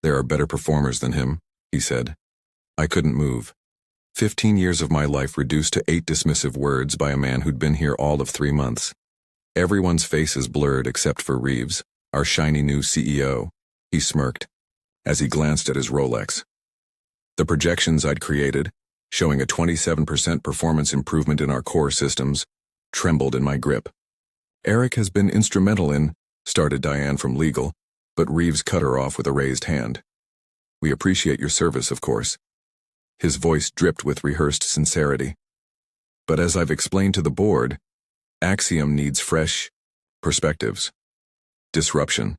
There are better performers than him, he said. I couldn't move. 15 years of my life reduced to 8 dismissive words by a man who'd been here all of 3 months. Everyone's face is blurred except for Reeves, our shiny new CEO. He smirked as he glanced at his Rolex. The projections I'd created, showing a 27% performance improvement in our core systems, trembled in my grip. Eric has been instrumental in, started Diane from legal, but Reeves cut her off with a raised hand. We appreciate your service, of course. His voice dripped with rehearsed sincerity. But as I've explained to the board, Axiom needs fresh perspectives. Disruption.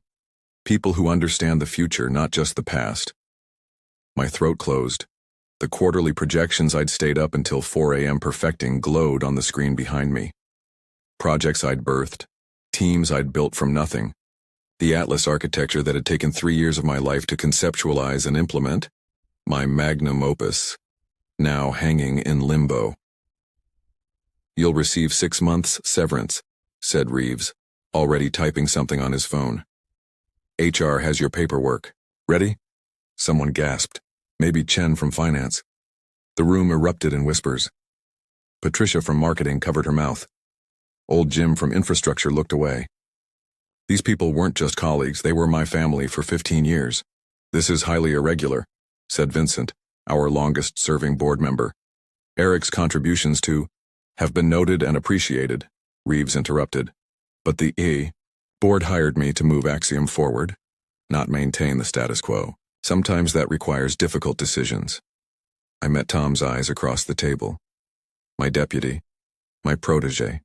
People who understand the future, not just the past. My throat closed. The quarterly projections I'd stayed up until 4 a.m. perfecting glowed on the screen behind me. Projects I'd birthed, teams I'd built from nothing. The Atlas architecture that had taken 3 years of my life to conceptualize and implement. My magnum opus, now hanging in limbo. You'll receive 6 months severance, said Reeves, already typing something on his phone. HR has your paperwork. Ready? Someone gasped. Maybe Chen from finance. The room erupted in whispers. Patricia from marketing covered her mouth. Old Jim from infrastructure looked away. These people weren't just colleagues, they were my family for 15 years. This is highly irregular, said Vincent, our longest-serving board member. Eric's contributions to have been noted and appreciated, Reeves interrupted. But the board hired me to move Axiom forward, not maintain the status quo. Sometimes that requires difficult decisions. I met Tom's eyes across the table. My deputy, my protege,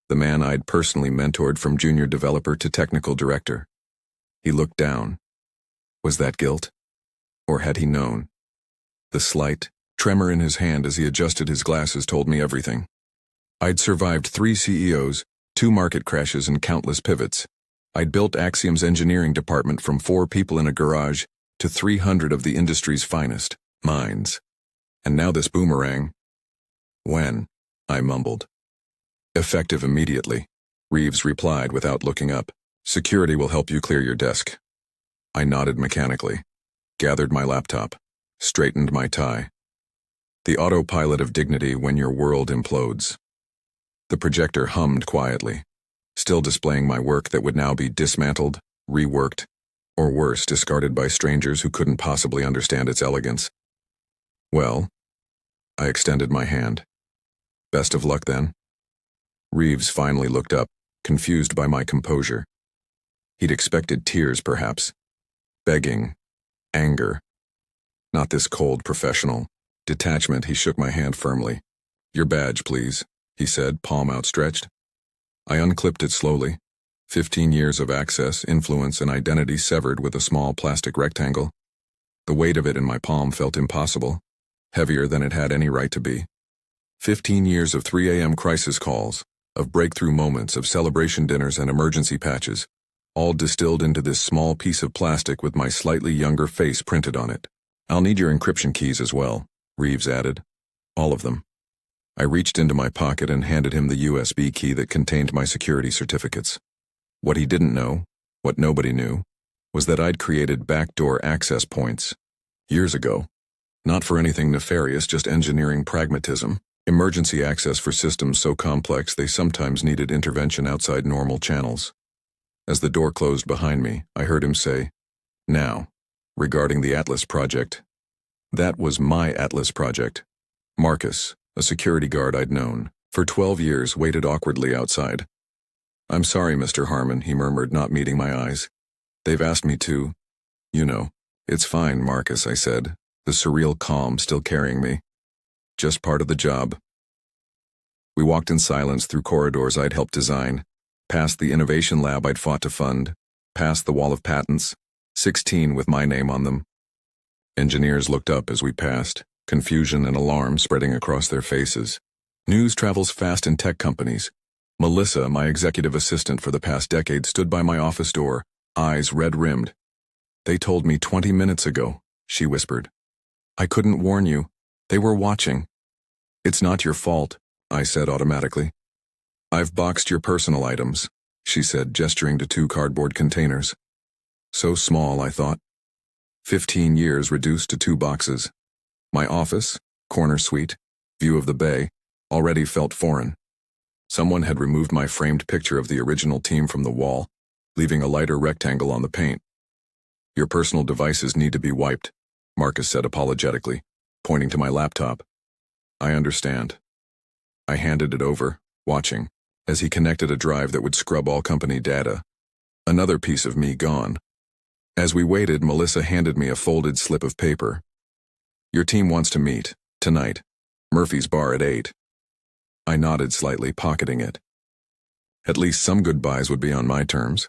the man I'd personally mentored from junior developer to technical director. He looked down. Was that guilt? Or had he known? The slight tremor in his hand as he adjusted his glasses told me everything. I'd survived 3 CEOs, 2 market crashes, and countless pivots. I'd built Axiom's engineering department from 4 people in a garage to 300 of the industry's finest minds. And now this boomerang. When? I mumbled. Effective immediately, Reeves replied without looking up. Security will help you clear your desk. I nodded mechanically, gathered my laptop, straightened my tie. The autopilot of dignity when your world implodes. The projector hummed quietly, still displaying my work that would now be dismantled, reworked, or worse, discarded by strangers who couldn't possibly understand its elegance. Well, I extended my hand. Best of luck then. Reeves finally looked up, confused by my composure. He'd expected tears, perhaps. Begging. Anger. Not this cold professional detachment. He shook my hand firmly. Your badge, please, he said, palm outstretched. I unclipped it slowly. 15 years of access, influence, and identity severed with a small plastic rectangle. The weight of it in my palm felt impossible, heavier than it had any right to be. 15 years of 3 a.m. crisis calls, of breakthrough moments, of celebration dinners and emergency patches, all distilled into this small piece of plastic with my slightly younger face printed on it. I'll need your encryption keys as well, Reeves added. All of them. I reached into my pocket and handed him the USB key that contained my security certificates. What he didn't know, what nobody knew, was that I'd created backdoor access points. Years ago. Not for anything nefarious, just engineering pragmatism. Emergency access for systems so complex they sometimes needed intervention outside normal channels. As the door closed behind me, I heard him say, Now, regarding the Atlas project. That was my Atlas project. Marcus, a security guard I'd known, for 12 years, waited awkwardly outside. I'm sorry, Mr. Harmon, he murmured, not meeting my eyes. They've asked me to. You know. It's fine, Marcus, I said, the surreal calm still carrying me. Just part of the job. We walked in silence through corridors I'd helped design, past the innovation lab I'd fought to fund, past the wall of patents, 16 with my name on them. Engineers looked up as we passed, confusion and alarm spreading across their faces. News travels fast in tech companies. Melissa, my executive assistant for the past decade, stood by my office door, eyes red-rimmed. They told me 20 minutes ago, she whispered. I couldn't warn you. They were watching. It's not your fault, I said automatically. I've boxed your personal items, she said, gesturing to 2 cardboard containers. So small, I thought. 15 years reduced to 2 boxes. My office, corner suite, view of the bay, already felt foreign. Someone had removed my framed picture of the original team from the wall, leaving a lighter rectangle on the paint. "Your personal devices need to be wiped," Marcus said apologetically, pointing to my laptop. "I understand." I handed it over, watching, as he connected a drive that would scrub all company data. Another piece of me gone. As we waited, Melissa handed me a folded slip of paper. "Your team wants to meet, tonight. Murphy's Bar at 8. I nodded slightly, pocketing it. At least some goodbyes would be on my terms.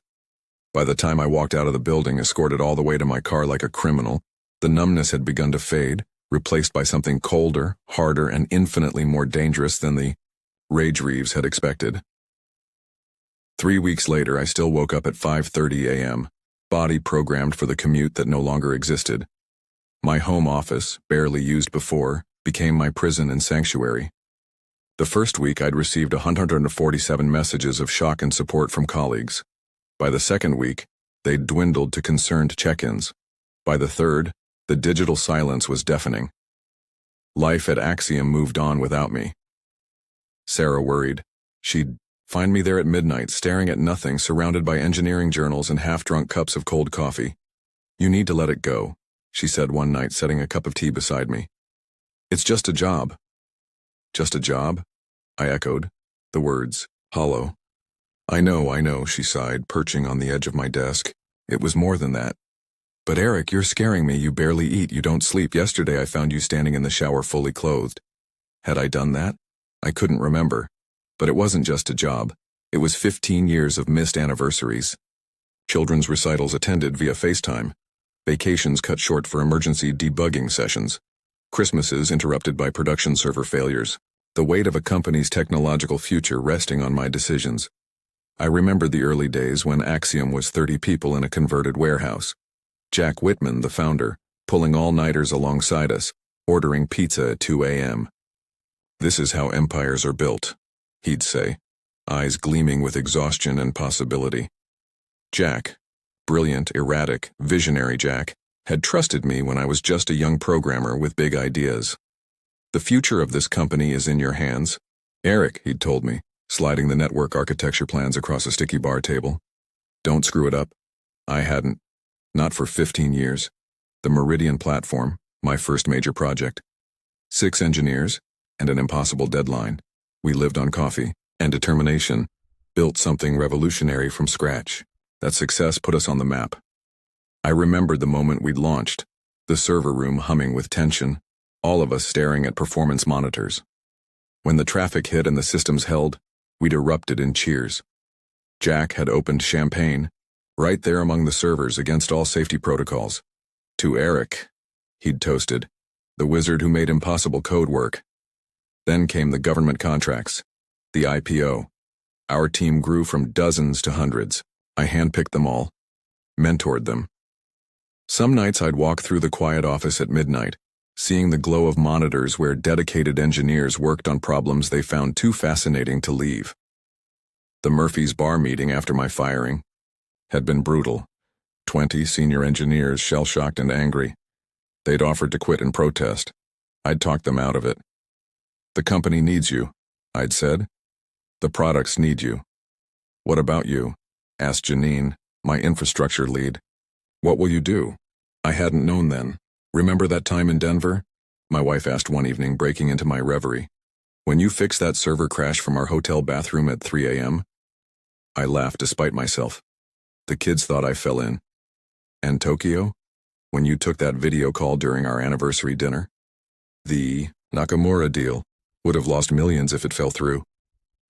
By the time I walked out of the building, escorted all the way to my car like a criminal, the numbness had begun to fade, replaced by something colder, harder, and infinitely more dangerous than the Rage Reeves had expected. 3 weeks later, I still woke up at 5:30 a.m., body programmed for the commute that no longer existed. My home office, barely used before, became my prison and sanctuary. The first week, I'd received 147 messages of shock and support from colleagues. By the second week, they'd dwindled to concerned check-ins. By the third, the digital silence was deafening. Life at Axiom moved on without me. Sarah worried. She'd find me there at midnight, staring at nothing, surrounded by engineering journals and half-drunk cups of cold coffee. "You need to let it go," she said one night, setting a cup of tea beside me. "It's just a job." "Just a job?" I echoed, the words hollow. I know, she sighed, perching on the edge of my desk. "It was more than that." "But Eric, you're scaring me. You barely eat, you don't sleep. Yesterday I found you standing in the shower fully clothed." Had I done that? I couldn't remember. But it wasn't just a job. It was 15 years of missed anniversaries. Children's recitals attended via FaceTime. Vacations cut short for emergency debugging sessions. Christmases interrupted by production server failures. The weight of a company's technological future resting on my decisions. I remembered the early days when Axiom was 30 people in a converted warehouse. Jack Whitman, the founder, pulling all-nighters alongside us, ordering pizza at 2 a.m. "This is how empires are built," he'd say, eyes gleaming with exhaustion and possibility. Jack, brilliant, erratic, visionary Jack, had trusted me when I was just a young programmer with big ideas. "The future of this company is in your hands, Eric," he'd told me, sliding the network architecture plans across a sticky bar table. "Don't screw it up." I hadn't. Not for 15 years. The Meridian platform, my first major project. 6 engineers, and an impossible deadline. We lived on coffee and determination, built something revolutionary from scratch. That success put us on the map. I remembered the moment we'd launched, the server room humming with tension, all of us staring at performance monitors. When the traffic hit and the systems held, we'd erupted in cheers. Jack had opened champagne, right there among the servers against all safety protocols. "To Eric," he'd toasted, "the wizard who made impossible code work." Then came the government contracts, the IPO. Our team grew from dozens to hundreds. I handpicked them all, mentored them. Some nights I'd walk through the quiet office at midnight, seeing the glow of monitors where dedicated engineers worked on problems they found too fascinating to leave. The Murphy's Bar meeting after my firing had been brutal. 20 senior engineers, shell-shocked and angry. They'd offered to quit and protest. I'd talked them out of it. "The company needs you," I'd said. "The products need you." "What about you?" asked Janine, my infrastructure lead. "What will you do?" I hadn't known then. "Remember that time in Denver?" my wife asked one evening, breaking into my reverie. "When you fixed that server crash from our hotel bathroom at 3 a.m.? I laughed despite myself. The kids thought I fell in. "And Tokyo? When you took that video call during our anniversary dinner? The Nakamura deal would have lost millions if it fell through."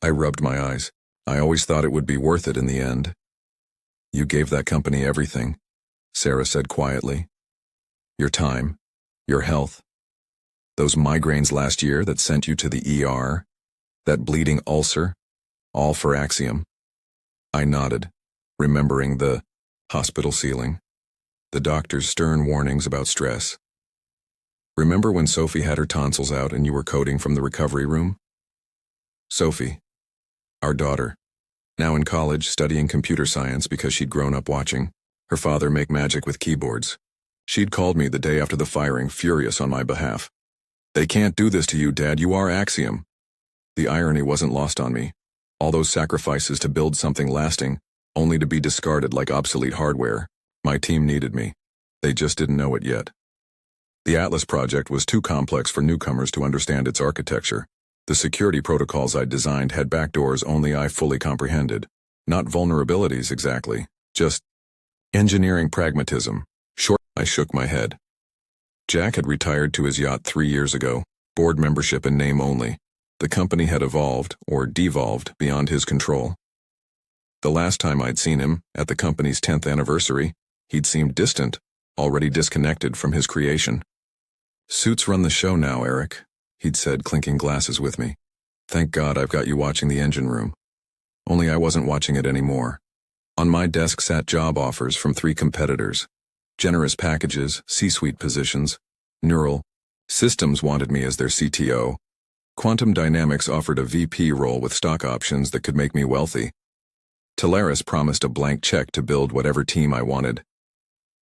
I rubbed my eyes. "I always thought it would be worth it in the end." "You gave that company everything," Sarah said quietly. "Your time, your health. Those migraines last year that sent you to the ER, that bleeding ulcer, all for Axiom." I nodded, remembering the hospital ceiling, the doctor's stern warnings about stress. "Remember when Sophie had her tonsils out and you were coding from the recovery room?" Sophie, our daughter, now in college studying computer science because she'd grown up watching her father make magic with keyboards. She'd called me the day after the firing, furious on my behalf. "They can't do this to you, Dad. You are Axiom." The irony wasn't lost on me. All those sacrifices to build something lasting, only to be discarded like obsolete hardware. My team needed me. They just didn't know it yet. The Atlas project was too complex for newcomers to understand its architecture. The security protocols I'd designed had backdoors only I fully comprehended. Not vulnerabilities exactly, just engineering pragmatism. I shook my head. Jack had retired to his yacht 3 years ago, board membership in name only. The company had evolved, or devolved, beyond his control. The last time I'd seen him, at the company's 10th anniversary, he'd seemed distant, already disconnected from his creation. "Suits run the show now, Eric," he'd said, clinking glasses with me. "Thank God I've got you watching the engine room." Only I wasn't watching it anymore. On my desk sat job offers from 3 competitors. Generous packages, C-suite positions. Neural Systems wanted me as their CTO. Quantum Dynamics offered a VP role with stock options that could make me wealthy. Teleris promised a blank check to build whatever team I wanted.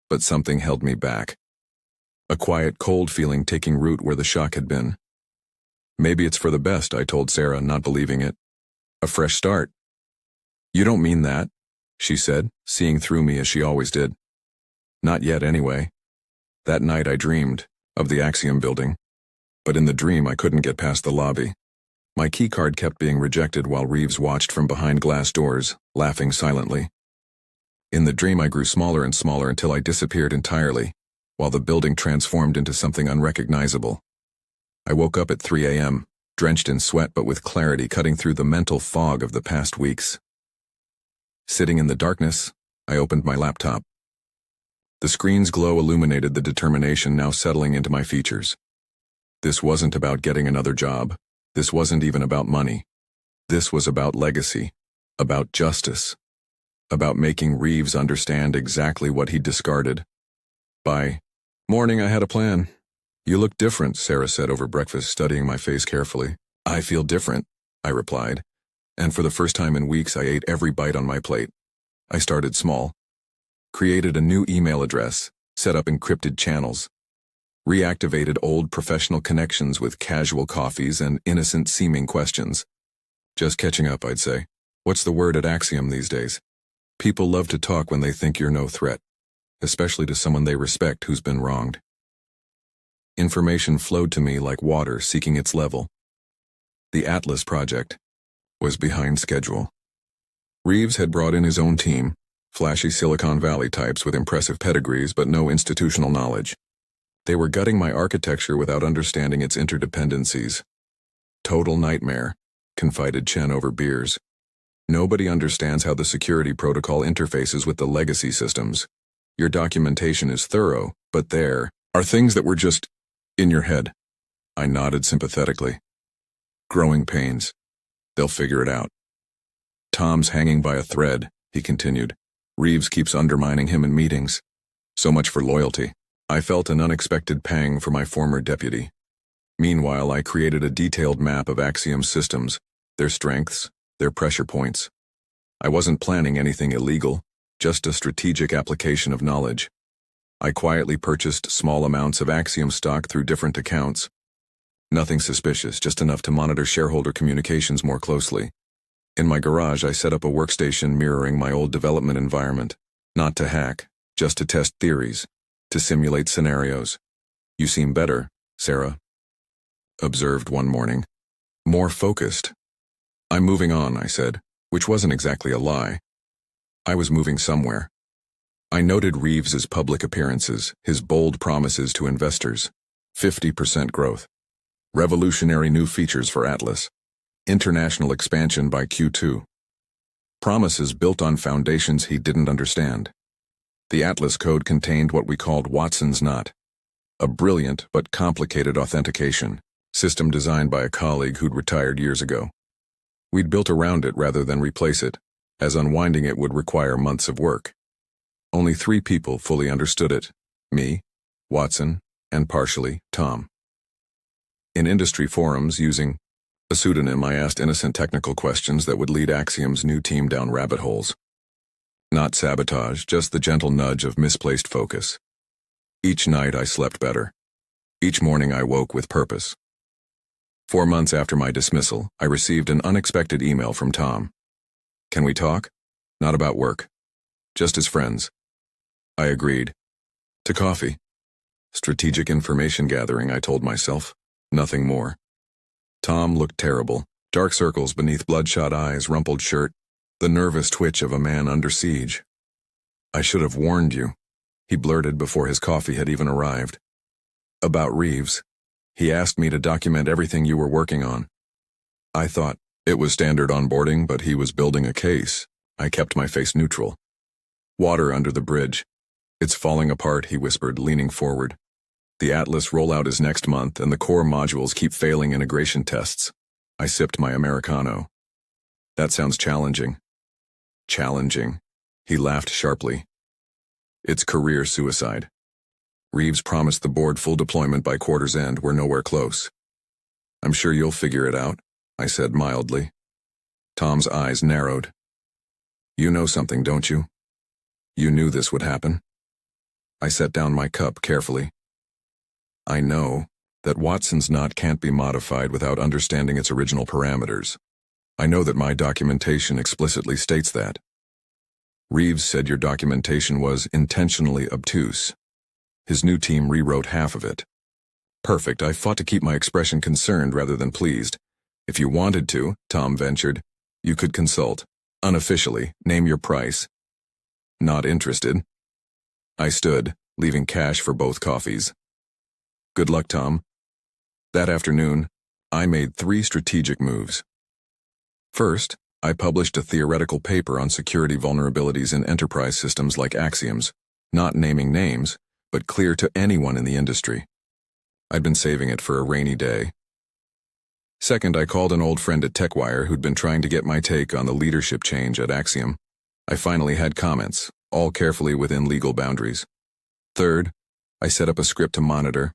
But something held me back. A quiet, cold feeling taking root where the shock had been. "Maybe it's for the best," I told Sarah, not believing it. "A fresh start." "You don't mean that," she said, seeing through me as she always did. "Not yet, anyway." That night I dreamed of the Axiom building. But in the dream I couldn't get past the lobby. My keycard kept being rejected while Reeves watched from behind glass doors, laughing silently. In the dream I grew smaller and smaller until I disappeared entirely, while the building transformed into something unrecognizable. I woke up at 3 a.m., drenched in sweat but with clarity cutting through the mental fog of the past weeks. Sitting in the darkness, I opened my laptop. The screen's glow illuminated the determination now settling into my features. This wasn't about getting another job. This wasn't even about money. This was about legacy, about justice, about making Reeves understand exactly what he'd discarded. By morning I had a plan. "You look different," Sarah said over breakfast, studying my face carefully. "I feel different," I replied, and for the first time in weeks I ate every bite on my plate. I started small. Created a new email address, set up encrypted channels, reactivated old professional connections with casual coffees and innocent-seeming questions. Just catching up, I'd say. What's the word at Axiom these days? People love to talk when they think you're no threat, especially to someone they respect who's been wronged. Information flowed to me like water seeking its level. The Atlas project was behind schedule. Reeves had brought in his own team, flashy Silicon Valley types with impressive pedigrees but no institutional knowledge. They were gutting my architecture without understanding its interdependencies. "Total nightmare," confided Chen over beers. "Nobody understands how the security protocol interfaces with the legacy systems. Your documentation is thorough, but there are things that were just in your head." I nodded sympathetically. "Growing pains. They'll figure it out." "Tom's hanging by a thread," he continued. "Reeves keeps undermining him in meetings. So much for loyalty." I felt an unexpected pang for my former deputy. Meanwhile, I created a detailed map of Axiom's systems, their strengths, their pressure points. I wasn't planning anything illegal, just a strategic application of knowledge. I quietly purchased small amounts of Axiom stock through different accounts. Nothing suspicious, just enough to monitor shareholder communications more closely. In my garage, I set up a workstation mirroring my old development environment. Not to hack, just to test theories, to simulate scenarios. "You seem better," Sarah observed one morning. "More focused." "I'm moving on," I said, which wasn't exactly a lie. I was moving somewhere. I noted Reeves's public appearances, his bold promises to investors. 50% growth. Revolutionary new features for Atlas. International expansion by Q2. Promises built on foundations he didn't understand. The Atlas code contained what we called Watson's knot, a brilliant but complicated authentication system designed by a colleague who'd retired years ago. We'd built around it rather than replace it, as unwinding it would require months of work. Only 3 people fully understood it: me, Watson, and partially Tom. In industry forums, using a pseudonym, I asked innocent technical questions that would lead Axiom's new team down rabbit holes. Not sabotage, just the gentle nudge of misplaced focus. Each night I slept better. Each morning I woke with purpose. 4 months after my dismissal, I received an unexpected email from Tom. "Can we talk? Not about work. Just as friends." I agreed. "To coffee." Strategic information gathering, I told myself. Nothing more. Tom looked terrible. Dark circles beneath bloodshot eyes, rumpled shirt, the nervous twitch of a man under siege. "I should have warned you," he blurted before his coffee had even arrived. "About Reeves. He asked me to document everything you were working on." I thought it was standard onboarding, but he was building a case. I kept my face neutral. "Water under the bridge. It's falling apart," he whispered, leaning forward. "The Atlas rollout is next month, and the core modules keep failing integration tests." I sipped my Americano. "That sounds challenging." "Challenging?" He laughed sharply. "It's career suicide. Reeves promised the board full deployment by quarter's end. We're nowhere close." "I'm sure you'll figure it out," I said mildly. Tom's eyes narrowed. "You know something, don't you? You knew this would happen." I set down my cup carefully. "I know that Watson's knot can't be modified without understanding its original parameters. I know that my documentation explicitly states that. Reeves said your documentation was intentionally obtuse. His new team rewrote half of it." "Perfect." I fought to keep my expression concerned rather than pleased. "If you wanted to," Tom ventured, "you could consult. Unofficially, name your price." "Not interested." I stood, leaving cash for both coffees. "Good luck, Tom." That afternoon, I made 3 strategic moves. First, I published a theoretical paper on security vulnerabilities in enterprise systems like Axioms, not naming names, but clear to anyone in the industry. I'd been saving it for a rainy day. Second, I called an old friend at TechWire who'd been trying to get my take on the leadership change at Axiom. I finally had comments, all carefully within legal boundaries. Third, I set up a script to monitor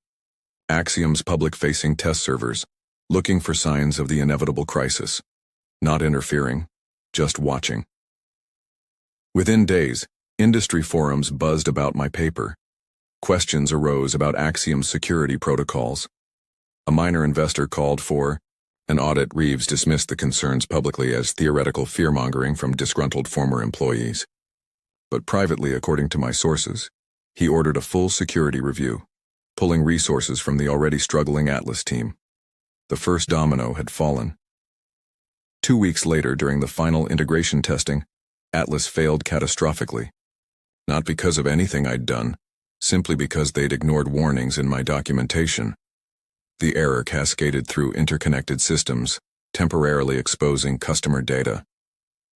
Axiom's public-facing test servers, looking for signs of the inevitable crisis. Not interfering, just watching. Within days, industry forums buzzed about my paper. Questions arose about Axiom's security protocols. A minor investor called for an audit. Reeves dismissed the concerns publicly as theoretical fear-mongering from disgruntled former employees. But privately, according to my sources, he ordered a full security review, pulling resources from the already struggling Atlas team. The first domino had fallen. 2 weeks later, during the final integration testing, Atlas failed catastrophically. Not because of anything I'd done, simply because they'd ignored warnings in my documentation. The error cascaded through interconnected systems, temporarily exposing customer data.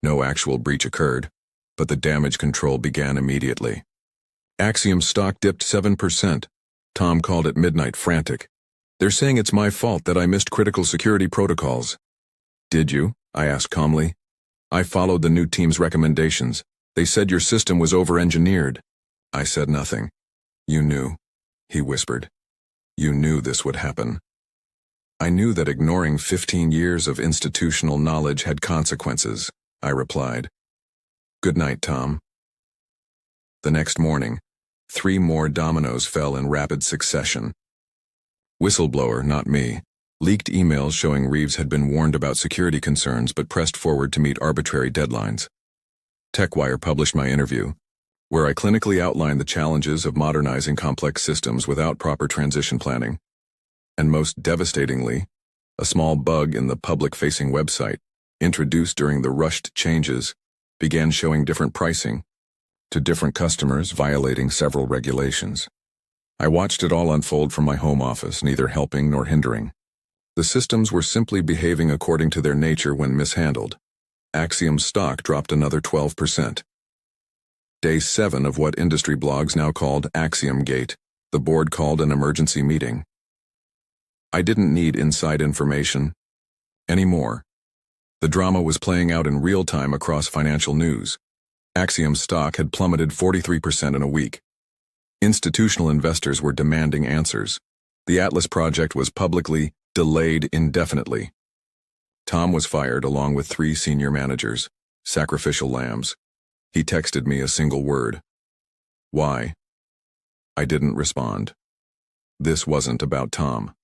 No actual breach occurred, but the damage control began immediately. Axiom stock dipped 7%. Tom called it midnight frantic. "They're saying it's my fault that I missed critical security protocols." "Did you?" I asked calmly. "I followed the new team's recommendations. They said your system was over-engineered." I said nothing. "You knew," he whispered. "You knew this would happen." "I knew that ignoring 15 years of institutional knowledge had consequences," I replied. "Good night, Tom." The next morning, 3 more dominoes fell in rapid succession. Whistleblower, not me, leaked emails showing Reeves had been warned about security concerns but pressed forward to meet arbitrary deadlines. TechWire published my interview, where I clinically outlined the challenges of modernizing complex systems without proper transition planning. And most devastatingly, a small bug in the public-facing website, introduced during the rushed changes, began showing different pricing to different customers, violating several regulations. I watched it all unfold from my home office, neither helping nor hindering. The systems were simply behaving according to their nature when mishandled. Axiom's stock dropped another 12%. Day 7 of what industry blogs now called Axiom Gate, the board called an emergency meeting. I didn't need inside information anymore. The drama was playing out in real time across financial news. Axiom's stock had plummeted 43% in a week. Institutional investors were demanding answers. The Atlas project was publicly delayed indefinitely. Tom was fired along with 3 senior managers, sacrificial lambs. He texted me a single word. "Why?" I didn't respond. This wasn't about Tom.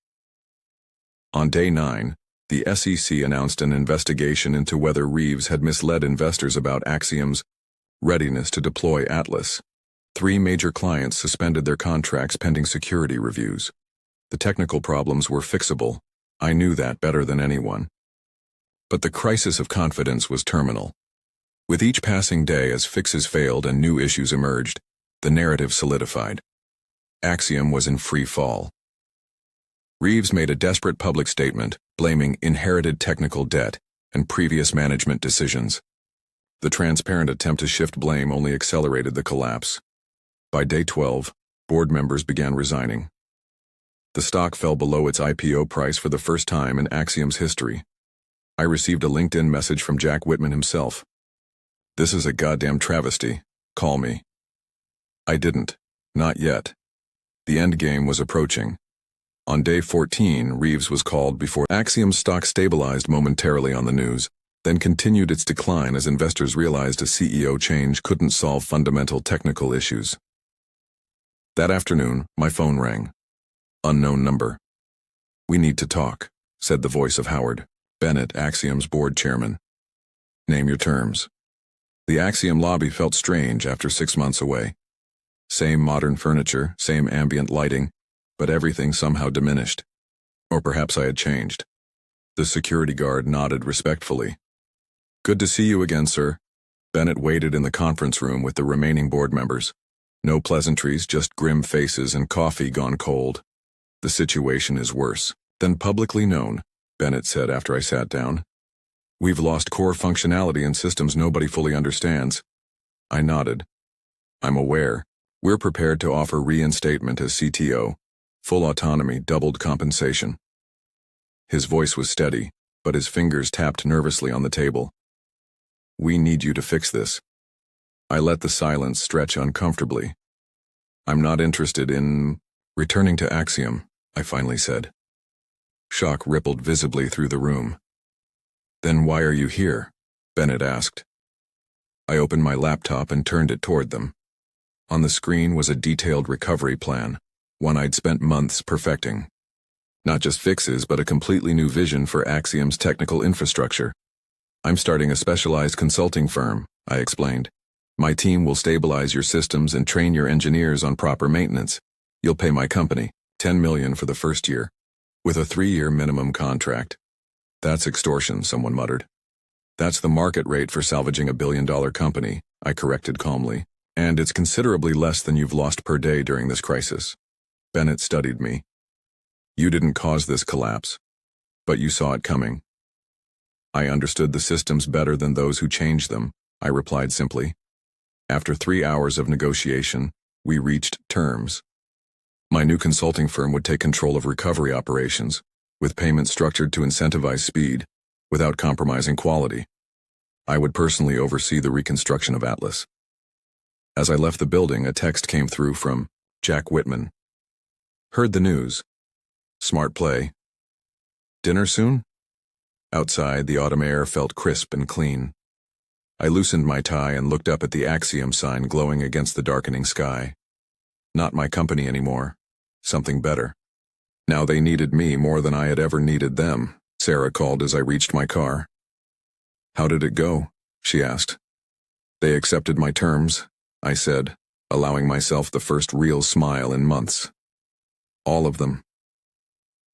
On day 9, the SEC announced an investigation into whether Reeves had misled investors about Axiom's readiness to deploy Atlas. 3 major clients suspended their contracts pending security reviews. The technical problems were fixable. I knew that better than anyone. But the crisis of confidence was terminal. With each passing day as fixes failed and new issues emerged, the narrative solidified. Axiom was in free fall. Reeves made a desperate public statement, blaming inherited technical debt and previous management decisions. The transparent attempt to shift blame only accelerated the collapse. By day 12, board members began resigning. The stock fell below its IPO price for the first time in Axiom's history. I received a LinkedIn message from Jack Whitman himself. "This is a goddamn travesty. Call me." I didn't. Not yet. The end game was approaching. On day 14, Reeves was called before Axiom's stock stabilized momentarily on the news, then continued its decline as investors realized a CEO change couldn't solve fundamental technical issues. That afternoon, my phone rang. Unknown number. "We need to talk," said the voice of Howard Bennett, Axiom's board chairman. "Name your terms." The Axiom lobby felt strange after 6 months away. Same modern furniture, same ambient lighting, but everything somehow diminished. Or perhaps I had changed. The security guard nodded respectfully. "Good to see you again, sir." Bennett waited in the conference room with the remaining board members. No pleasantries, just grim faces and coffee gone cold. "The situation is worse than publicly known," Bennett said after I sat down. "We've lost core functionality in systems nobody fully understands." I nodded. "I'm aware. We're prepared to offer reinstatement as CTO, full autonomy, doubled compensation." His voice was steady, but his fingers tapped nervously on the table. "We need you to fix this." I let the silence stretch uncomfortably. "I'm not interested in returning to Axiom," I finally said. Shock rippled visibly through the room. "Then why are you here?" Bennett asked. I opened my laptop and turned it toward them. On the screen was a detailed recovery plan, one I'd spent months perfecting. Not just fixes, but a completely new vision for Axiom's technical infrastructure. "I'm starting a specialized consulting firm," I explained. "My team will stabilize your systems and train your engineers on proper maintenance. You'll pay my company $10 million for the first year, with a 3-year minimum contract." "That's extortion," someone muttered. "That's the market rate for salvaging a billion-dollar company," I corrected calmly. "And it's considerably less than you've lost per day during this crisis." Bennett studied me. "You didn't cause this collapse, but you saw it coming." "I understood the systems better than those who changed them," I replied simply. After 3 hours of negotiation, we reached terms. My new consulting firm would take control of recovery operations, with payments structured to incentivize speed, without compromising quality. I would personally oversee the reconstruction of Atlas. As I left the building, a text came through from Jack Whitman. "Heard the news. Smart play. Dinner soon?" Outside, the autumn air felt crisp and clean. I loosened my tie and looked up at the Axiom sign glowing against the darkening sky. Not my company anymore. Something better. Now they needed me more than I had ever needed them, Sarah called as I reached my car. "How did it go?" she asked. "They accepted my terms," I said, allowing myself the first real smile in months. "All of them."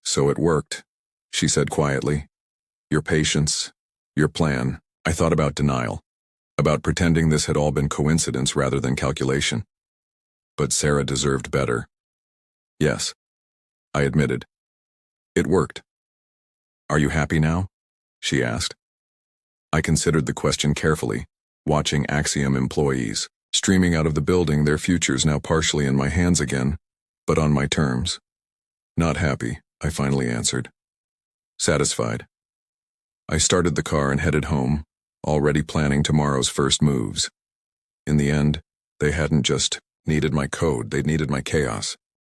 "So it worked," she said quietly. "Your patience, your plan." I thought about denial, about pretending this had all been coincidence rather than calculation. But Sarah deserved better. "Yes," I admitted. "It worked." "Are you happy now?" she asked. I considered the question carefully, watching Axiom employees streaming out of the building, their futures now partially in my hands again, but on my terms. "Not happy," I finally answered. "Satisfied." I started the car and headed home, already planning tomorrow's first moves. In the end, they hadn't just needed my code, they'd needed my chaos.